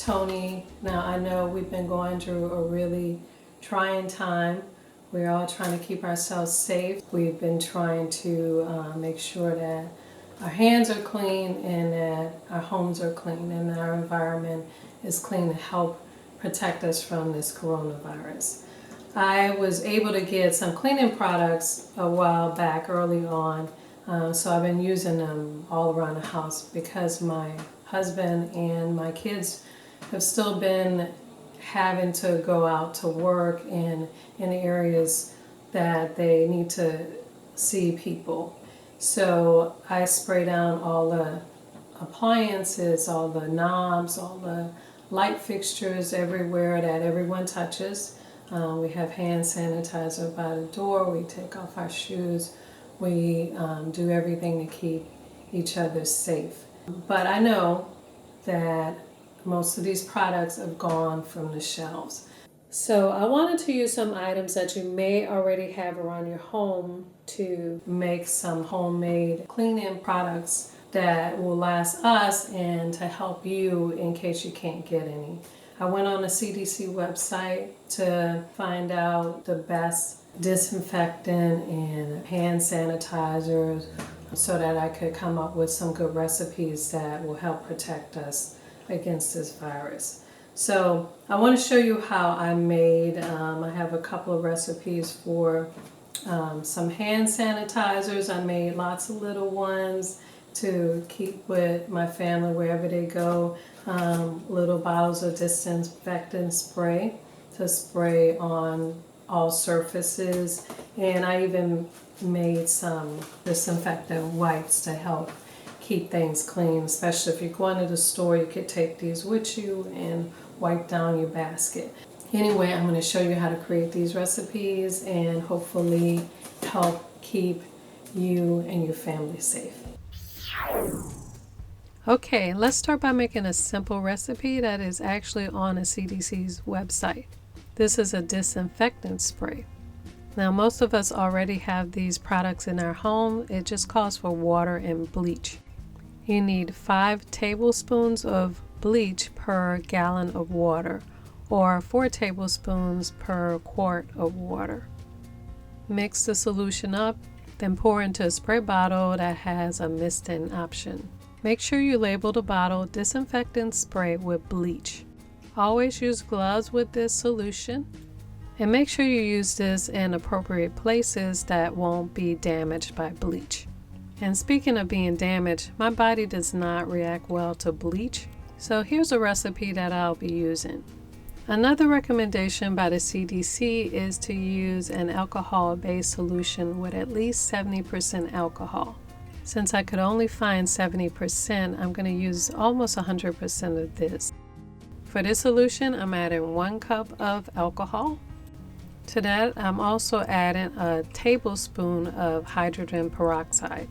Toni. Now I know we've been going through a really trying time. We're all trying to keep ourselves safe. We've been trying to make sure that our hands are clean and that our homes are clean and that our environment is clean to help protect us from this coronavirus. I was able to get some cleaning products a while back early on, so I've been using them all around the house because my husband and my kids have still been having to go out to work in areas that they need to see people. So I spray down all the appliances, all the knobs, all the light fixtures everywhere that everyone touches. We have hand sanitizer by the door. We take off our shoes. We do everything to keep each other safe. But I know that most of these products have gone from the shelves. So I wanted to use some items that you may already have around your home to make some homemade cleaning products that will last us and to help you in case you can't get any. I went on the CDC website to find out the best disinfectant and hand sanitizers so that I could come up with some good recipes that will help protect us against this virus. So I want to show you how I made, I have a couple of recipes for some hand sanitizers. I made lots of little ones to keep with my family wherever they go. Little bottles of disinfectant spray to spray on all surfaces, and I even made some disinfectant wipes to help keep things clean, especially if you're going to the store. You could take these with you and wipe down your basket. Anyway, I'm going to show you how to create these recipes and hopefully help keep you and your family safe. Okay, let's start by making a simple recipe that is actually on the CDC's website. This is a disinfectant spray. Now, most of us already have these products in our home. It just calls for water and bleach. You need 5 tablespoons of bleach per gallon of water, or 4 tablespoons per quart of water. Mix the solution up, then pour into a spray bottle that has a misting option. Make sure you label the bottle disinfectant spray with bleach. Always use gloves with this solution, and make sure you use this in appropriate places that won't be damaged by bleach. And speaking of being damaged, my body does not react well to bleach, so here's a recipe that I'll be using. Another recommendation by the CDC is to use an alcohol-based solution with at least 70% alcohol. Since I could only find 70%, I'm going to use almost 100% of this. For this solution, I'm adding 1 cup of alcohol. To that, I'm also adding a tablespoon of hydrogen peroxide.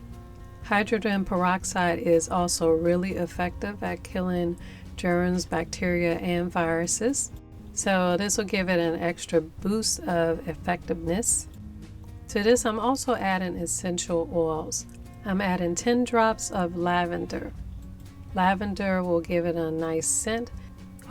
Hydrogen peroxide is also really effective at killing germs, bacteria, and viruses. So this will give it an extra boost of effectiveness. To this, I'm also adding essential oils. I'm adding 10 drops of lavender. Lavender will give it a nice scent.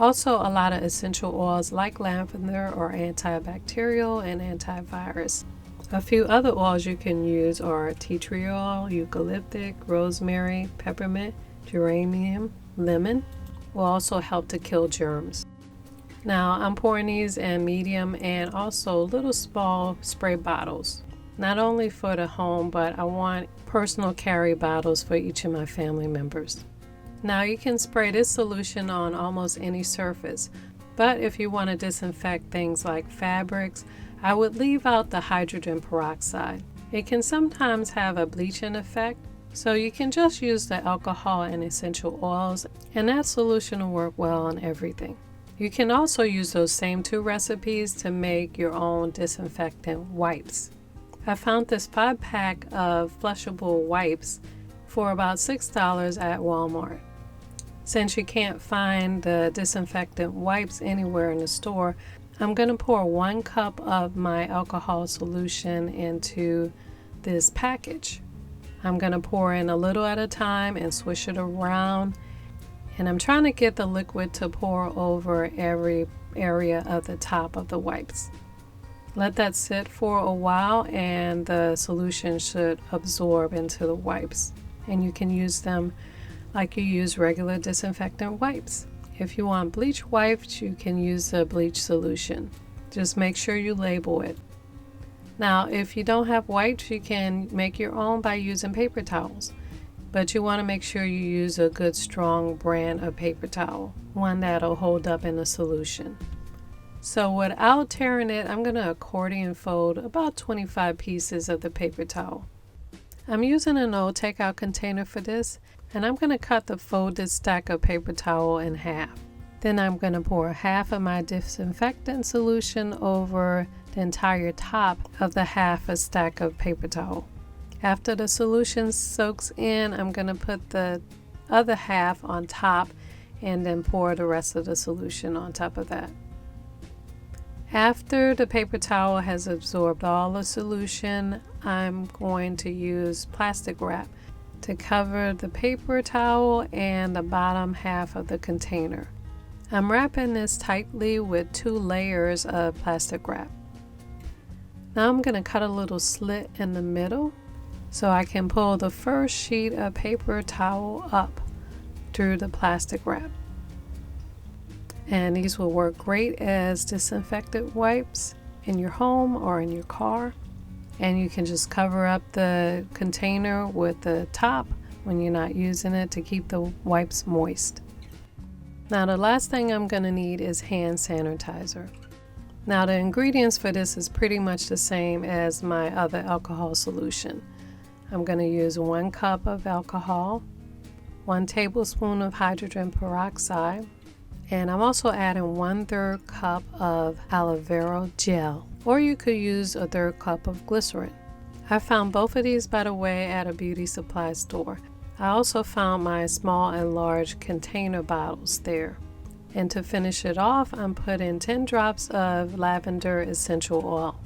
Also, a lot of essential oils like lavender are antibacterial and antivirus. A few other oils you can use are tea tree oil, eucalyptic, rosemary, peppermint, geranium, lemon. Will also help to kill germs. Now I'm pouring these in medium and also little small spray bottles. Not only for the home, but I want personal carry bottles for each of my family members. Now you can spray this solution on almost any surface, but if you want to disinfect things like fabrics, I would leave out the hydrogen peroxide. It can sometimes have a bleaching effect, so you can just use the alcohol and essential oils, and that solution will work well on everything. You can also use those same 2 recipes to make your own disinfectant wipes. I found this 5-pack of flushable wipes for about $6 at Walmart. Since you can't find the disinfectant wipes anywhere in the store, I'm going to pour 1 cup of my alcohol solution into this package. I'm going to pour in a little at a time and swish it around, And I'm trying to get the liquid to pour over every area of the top of the wipes. Let that sit for a while and the solution should absorb into the wipes. And you can use them like you use regular disinfectant wipes. If you want bleach wipes, you can use the bleach solution. Just make sure you label it. Now, if you don't have wipes, you can make your own by using paper towels. But you want to make sure you use a good strong brand of paper towel, one that'll hold up in the solution. So without tearing it, I'm going to accordion fold about 25 pieces of the paper towel. I'm using an old takeout container for this, and I'm going to cut the folded stack of paper towel in half. Then I'm going to pour half of my disinfectant solution over the entire top of the half a stack of paper towel. After the solution soaks in, I'm going to put the other half on top and then pour the rest of the solution on top of that. After the paper towel has absorbed all the solution, I'm going to use plastic wrap to cover the paper towel and the bottom half of the container. I'm wrapping this tightly with 2 layers of plastic wrap. Now I'm going to cut a little slit in the middle so I can pull the first sheet of paper towel up through the plastic wrap. And these will work great as disinfectant wipes in your home or in your car. And you can just cover up the container with the top when you're not using it to keep the wipes moist. Now the last thing I'm going to need is hand sanitizer. Now the ingredients for this is pretty much the same as my other alcohol solution. I'm going to use 1 cup of alcohol, 1 tablespoon of hydrogen peroxide, and I'm also adding 1/3 cup of Aloe Gel, or you could use a 1/3 cup of Glycerin. I found both of these, by the way, at a beauty supply store. I also found my small and large container bottles there. And to finish it off, I'm putting 10 drops of lavender essential oil.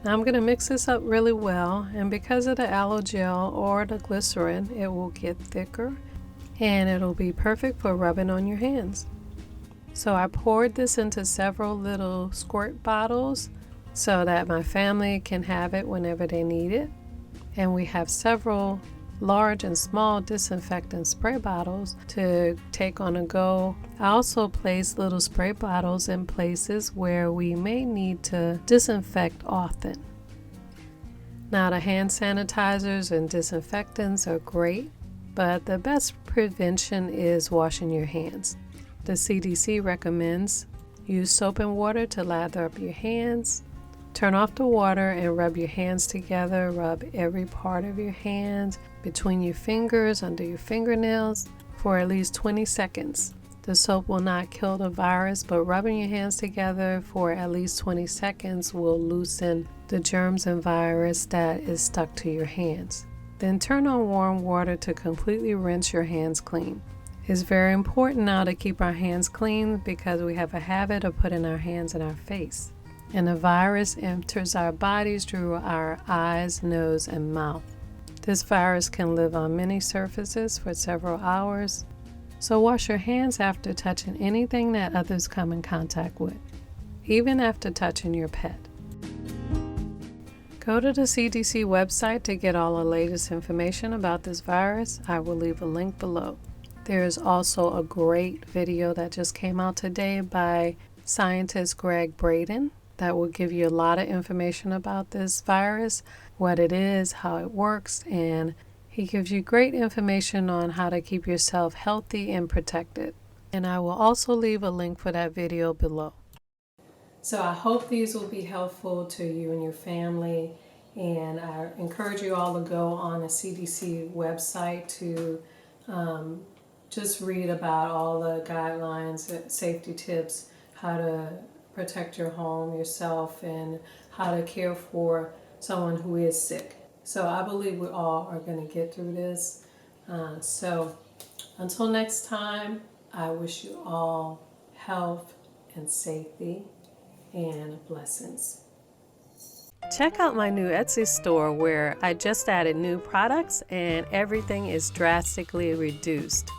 Now I'm going to mix this up really well, and because of the Aloe Gel or the Glycerin, it will get thicker and it'll be perfect for rubbing on your hands. So I poured this into several little squirt bottles so that my family can have it whenever they need it. And we have several large and small disinfectant spray bottles to take on the go. I also place little spray bottles in places where we may need to disinfect often. Now the hand sanitizers and disinfectants are great, but the best prevention is washing your hands. The CDC recommends use soap and water to lather up your hands. Turn off the water and rub your hands together. Rub every part of your hands, between your fingers, under your fingernails for at least 20 seconds. The soap will not kill the virus, but rubbing your hands together for at least 20 seconds will loosen the germs and virus that is stuck to your hands. Then turn on warm water to completely rinse your hands clean. It's very important now to keep our hands clean because we have a habit of putting our hands in our face. And the virus enters our bodies through our eyes, nose, and mouth. This virus can live on many surfaces for several hours, so wash your hands after touching anything that others come in contact with, even after touching your pet. Go to the CDC website to get all the latest information about this virus. I will leave a link below. There is also a great video that just came out today by scientist Greg Braden that will give you a lot of information about this virus, what it is, how it works, and he gives you great information on how to keep yourself healthy and protected. And I will also leave a link for that video below. So I hope these will be helpful to you and your family, and I encourage you all to go on the CDC website to just read about all the guidelines, safety tips, how to protect your home, yourself, and how to care for someone who is sick. So I believe we all are going to get through this. So until next time, I wish you all health and safety and blessings. Check out my new Etsy store where I just added new products and everything is drastically reduced.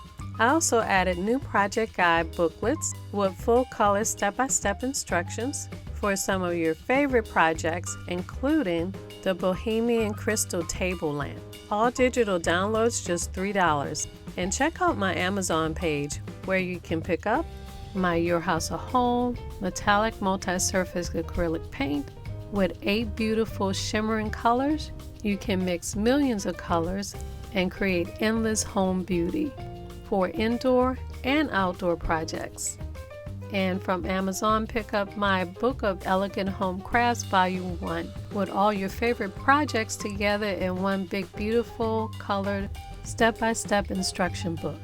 I also added new project guide booklets with full color step-by-step instructions for some of your favorite projects, including the Bohemian Crystal Table Lamp. All digital downloads just $3. And check out my Amazon page where you can pick up my Your House a Home metallic multi-surface acrylic paint with 8 beautiful shimmering colors. You can mix millions of colors and create endless home beauty for indoor and outdoor projects. And from Amazon, pick up my Book of Elegant Home Crafts Volume 1 with all your favorite projects together in one big beautiful colored step-by-step instruction book.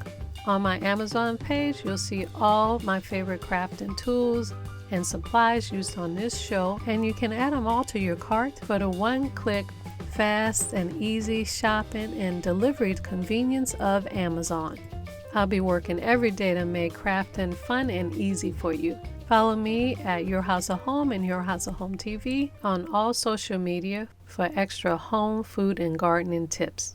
On my Amazon page, you'll see all my favorite crafting tools and supplies used on this show, and you can add them all to your cart for the one-click, fast and easy shopping and delivery convenience of Amazon. I'll be working every day to make crafting fun and easy for you. Follow me at Your House of Home and Your House of Home TV on all social media for extra home, food, and gardening tips.